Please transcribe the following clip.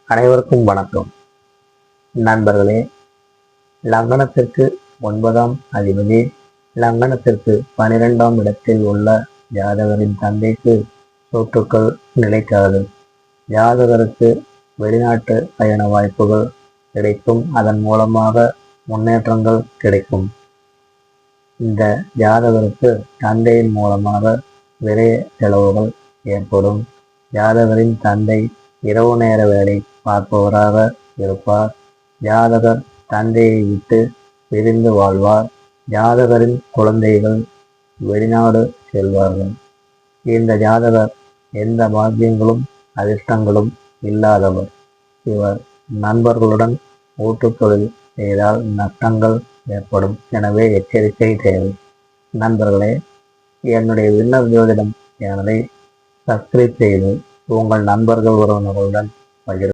அனைவருக்கும் வணக்கம். நண்பர்களே, லக்னத்திற்கு 9ஆம் அதிபதி லக்னத்திற்கு 12ஆம் இடத்தில் உள்ள ஜாதகரின் தந்தைக்கு சொத்துக்கள் நிலைக்காது. ஜாதகருக்கு வெளிநாட்டு பயண வாய்ப்புகள் கிடைக்கும். அதன் மூலமாக முன்னேற்றங்கள் கிடைக்கும். இந்த ஜாதகருக்கு தந்தையின் மூலமாக விரைய செலவுகள் ஏற்படும். ஜாதகரின் தந்தை இரவு நேர வேலை பார்ப்பவராக இருப்பார். ஜாதகர் தந்தையை விட்டு பிரிந்து வாழ்வார். ஜாதகரின் குழந்தைகள் வெளிநாடு செல்வார்கள். இந்த ஜாதகர் எந்த பாக்கியங்களும் அதிர்ஷ்டங்களும் இல்லாதவர். இவர் நண்பர்களுடன் கூட்டுத் தொழில் செய்தால் நஷ்டங்கள் ஏற்படும். எனவே எச்சரிக்கை தேவை. நண்பர்களே, என்னுடைய விண்ணர் ஜோதிடம் சேனலை சப்ஸ்கிரைப் செய்து உங்கள் நண்பர்கள் உறவினர்களுடன் பகிர்ந்து